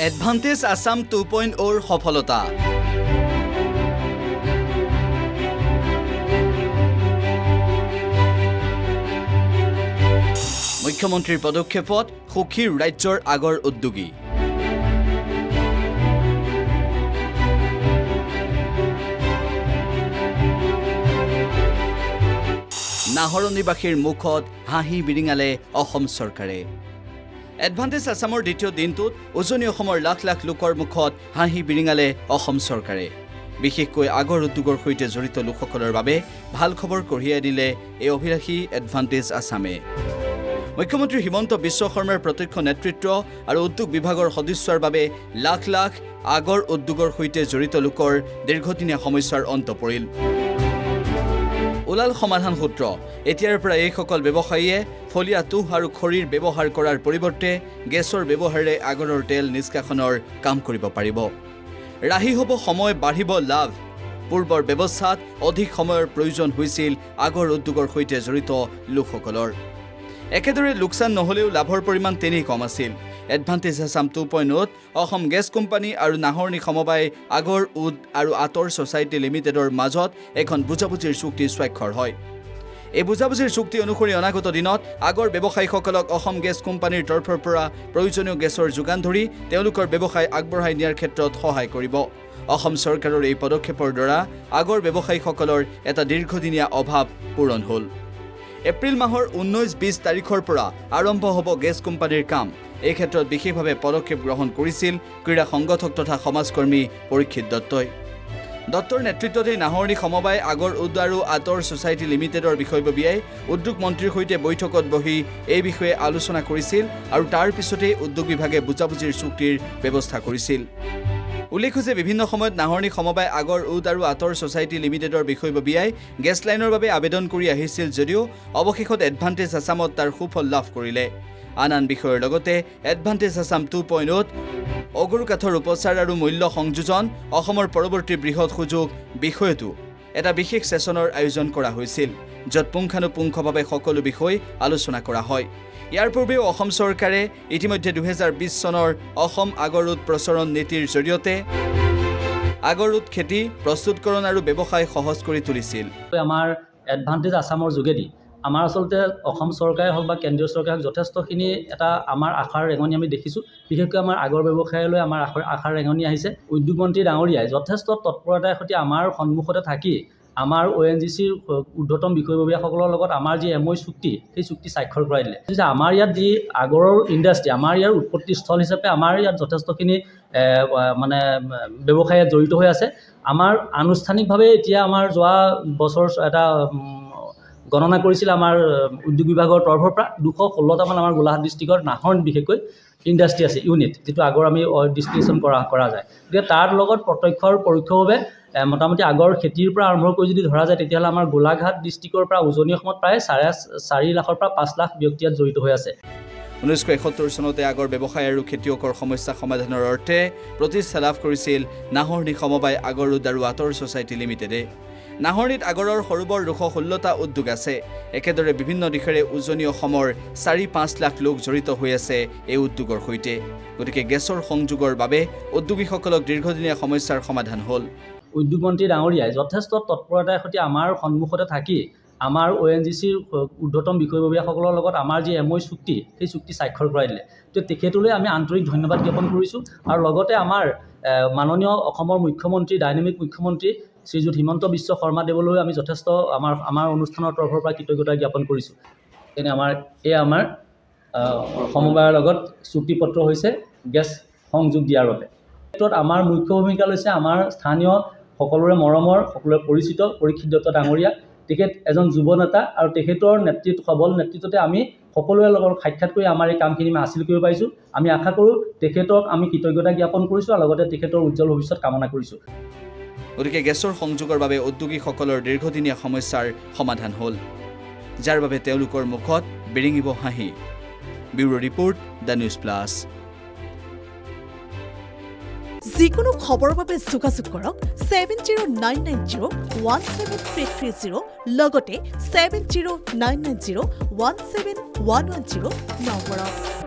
advantage Assam 2.0 সফলতা মুখ্যমন্ত্ৰীৰ পদক্ষেপত সুখী ৰাজ্যৰ আগৰ উদ্যোগী নাহৰণিবাসীৰ মুখত হাঁহি বিৰিঙালে অসম চৰকাৰে এডভান্টেজ আছামৰ দ্বিতীয় দিনটোত উজনি অসমৰ লাখ লাখ লোকৰ মুখত হাঁহি বিৰিঙালে অসম চৰকাৰে বিশেষকৈ আগৰ উদ্যোগৰ সৈতে জড়িত লোকসকলৰ বাবে ভাল খবৰ কঢ়িয়াই দিলে এই অভিলাষী এডভান্টেজ আছামে মুখ্যমন্ত্ৰী হিমন্ত বিশ্ব শৰ্মাৰ প্ৰত্যক্ষ নেতৃত্ব আৰু উদ্যোগ বিভাগৰ সদস্যৰ বাবে লাখ লাখ আগৰ উদ্যোগৰ সৈতে জড়িত লোকৰ দীৰ্ঘদিনীয়া সমস্যাৰ অন্ত পৰিল ওলাল সমাধান সূত্ৰ এতিয়াৰ পৰা এইসকল ব্যৱসায়ীয়ে ফলিয়া তুহ আৰু খৰিৰ ব্যৱহাৰ কৰাৰ পৰিৱৰ্তে গেছৰ ব্যৱহাৰেৰে আগৰৰ তেল নিষ্কাশনৰ কাম কৰিব পাৰিব ৰাহি হ'ব সময় বাঢ়িব লাভ পূৰ্বৰ ব্যৱস্থাত অধিক সময়ৰ প্ৰয়োজন হৈছিল আগৰ উদ্যোগৰ সৈতে জড়িত লোকসকলৰ একেদৰে লোকচান নহলেও লাভৰ পৰিমাণ তেনেই কম আছিল advantage Assam 2.0 Assam gas company আৰু নাহৰণি সমবায় আগৰ উদ আৰু আতৰ ছ'চাইটি লিমিটেডৰ মাজত এখন বুজাবুজিৰ চুক্তি স্বাক্ষৰ হয় এই বুজাবুজিৰ চুক্তি অনুসৰি অনাগত দিনত আগৰ ব্যৱসায়ীসকলক অসম গেছ কোম্পানীৰ তৰফৰ পৰা প্ৰয়োজনীয় গেছৰ যোগান ধৰি তেওঁলোকৰ ব্যৱসায় আগবঢ়াই নিয়াৰ ক্ষেত্ৰত সহায় কৰিব অসম চৰকাৰৰ এই পদক্ষেপৰ দ্বাৰা আগৰ ব্যৱসায়ীসকলৰ এটা দীৰ্ঘদিনীয়া অভাৱ পূৰণ হ'ল এপ্ৰিল মাহৰ 19-20 তাৰিখৰ পৰা আৰম্ভ হ'ব গেছ কোম্পানীৰ কাম এই ক্ষেত্ৰত বিশেষভাৱে পদক্ষেপ গ্ৰহণ কৰিছিল ক্ৰীড়া সংগঠক তথা সমাজকৰ্মী পৰীক্ষিত দত্তৰ নেতৃত্বতে নাহৰণি সমবায় আগৰ উদ আৰু আতৰ ছ'চাইটি লিমিটেডৰ বিষয়ববীয়াই উদ্যোগ মন্ত্ৰীৰ সৈতে বৈঠকত বহি এই বিষয়ে আলোচনা কৰিছিল আৰু তাৰ পিছতেই উদ্যোগ বিভাগে বুজাবুজিৰ চুক্তিৰ ব্যৱস্থা কৰিছিল উল্লেখ্য যে বিভিন্ন সময়ত নাহৰণি সমবায় আগৰ উদ আৰু আতৰ ছ'চাইটি লিমিটেডৰ বিষয়ববীয়াই গেছ লাইনৰ বাবে আবেদন কৰি আহিছিল যদিও অৱশেষত এডভান্টেজ আছামত তাৰ সুফল লাভ কৰিলে আন বিষয়ৰ লগতে এডভান্টেজ আছাম 2.0 অগৰু কাঠৰ উপচাৰ আৰু মূল্য সংযোজন অসমৰ পৰৱৰ্তী বৃহৎ সুযোগ বিষয়টো এটা বিশেষ ছেছনৰ আয়োজন কৰা হৈছিল য'ত পুংখানুপুংখভাৱে সকলো বিষয় আলোচনা কৰা হয় ইয়াৰ পূৰ্বেও অসম চৰকাৰে ইতিমধ্যে 2020 চনৰ অসম আগৰুদ প্ৰচৰণ নীতিৰ জৰিয়তে আগৰুদ খেতি প্ৰস্তুতকৰণ আৰু ব্যৱসায় সহজ কৰি তুলিছিল আমাৰ এডভান্টেজ আছামৰ যোগেদি আমাৰ আচলতে অসম চৰকাৰে হওক বা কেন্দ্ৰীয় চৰকাৰে হওক যথেষ্টখিনি এটা আমাৰ আশাৰ ৰেঙনি আমি দেখিছোঁ বিশেষকৈ আমাৰ আগৰ ব্যৱসায়লৈ আমাৰ আশাৰ ৰেঙনি আহিছে উদ্যোগ মন্ত্ৰী ডাঙৰীয়াই যথেষ্ট তৎপৰতাৰ সৈতে আমাৰ সন্মুখতে থাকি আমাৰ ONGCৰ ঊৰ্ধ্বতম বিষয়ববীয়াসকলৰ লগত আমাৰ যি MOU চুক্তি সেই চুক্তি স্বাক্ষৰ কৰাই দিলে আমাৰ ইয়াত যি আগৰৰ ইণ্ডাষ্ট্ৰি আমাৰ ইয়াৰ উৎপত্তিস্থল হিচাপে আমাৰ ইয়াত যথেষ্টখিনি মানে ব্যৱসায়ত জড়িত হৈ আছে আমাৰ আনুষ্ঠানিকভাৱে এতিয়া আমাৰ যোৱা বছৰ এটা গণনা কৰিছিল আমাৰ উদ্যোগ বিভাগৰ তৰফৰ পৰা 216টামান আমাৰ গোলাঘাট ডিষ্ট্ৰিক্টৰ নাহৰণ বিশেষকৈ ইণ্ডাষ্ট্ৰি আছে ইউনিট যিটো আগৰ আমি ডিষ্টিংশ্যন কৰা যায় গতিকে তাৰ লগত প্ৰত্যক্ষ আৰু পৰোক্ষভাৱে মোটামুটি আগৰ খেতিৰ পৰা আৰম্ভ কৰি যদি ধৰা যায় তেতিয়াহ'লে আমাৰ গোলাঘাট ডিষ্ট্ৰিক্টৰ পৰা উজনি অসমত প্ৰায় 4.5 লাখৰ পৰা 5 লাখ ব্যক্তি ইয়াত জড়িত হৈ আছে 1971 চনতে আগৰ ব্যৱসায় আৰু খেতিয়কৰ সমস্যা সমাধানৰ অৰ্থে প্ৰতিষ্ঠা লাভ কৰিছিল নাহৰণি সমবায় আগৰ উদ আৰু আতৰ ছ'চাইটি লিমিটেডে নাহৰণিত আগৰৰ সৰুবৰ 216টা উদ্যোগ আছে একেদৰে বিভিন্ন দিশেৰে উজনি অসমৰ 4-5 লাখ লোক জড়িত হৈ আছে এই উদ্যোগৰ সৈতে গতিকে গেছৰ সংযোগৰ বাবে উদ্যোগীসকলক দীৰ্ঘদিনীয়া সমস্যাৰ সমাধান হ'ল উদ্যোগ মন্ত্ৰী ডাঙৰীয়াই যথেষ্ট তৎপৰতাৰ সৈতে আমাৰ সন্মুখতে থাকি আমাৰ ONGCৰ ঊৰ্ধ্বতম বিষয়ববীয়াসকলৰ লগত আমাৰ যি MOU চুক্তি সেই চুক্তি স্বাক্ষৰ কৰাই দিলে তো তেখেতলৈ আমি আন্তৰিক ধন্যবাদ জ্ঞাপন কৰিছোঁ আৰু লগতে আমাৰ মাননীয় অসমৰ মুখ্যমন্ত্ৰী ডাইনামিক মুখ্যমন্ত্ৰী শ্ৰীযুত হিমন্ত বিশ্ব শৰ্মাদেৱলৈ আমি যথেষ্ট আমাৰ অনুষ্ঠানৰ তৰফৰ পৰা কৃতজ্ঞতা জ্ঞাপন কৰিছোঁ তেনে আমাৰ সমবায়ৰ লগত চুক্তিপত্ৰ হৈছে গেছ সংযোগ দিয়াৰ বাবে ক্ষেত্ৰত আমাৰ মুখ্য ভূমিকা লৈছে আমাৰ স্থানীয় সকলোৰে মৰমৰ সকলোৰে পৰিচিত পৰীক্ষিত দত্ত ডাঙৰীয়া তেখেত এজন যুৱ নেতা আৰু তেখেতৰ সবল নেতৃত্বতে আমি সকলোৰে লগত সাক্ষাৎ কৰি আমাৰ এই কামখিনি আমি হাসিল কৰিব পাৰিছোঁ আমি আশা কৰোঁ তেখেতক আমি কৃতজ্ঞতা জ্ঞাপন কৰিছোঁ আৰু লগতে তেখেতৰ উজ্জ্বল ভৱিষ্যত কামনা কৰিছোঁ গতিকে গেছৰ সংযোগৰ বাবে উদ্যোগীসকলৰ দীৰ্ঘদিনীয়া সমস্যাৰ সমাধান হ'ল যাৰ বাবে তেওঁলোকৰ মুখত বিৰিঙিব হাঁহি bureau report the news plus যিকোনো খবৰৰ বাবে যোগাযোগ কৰক 7099017330 লগতে 7099017110 নম্বৰত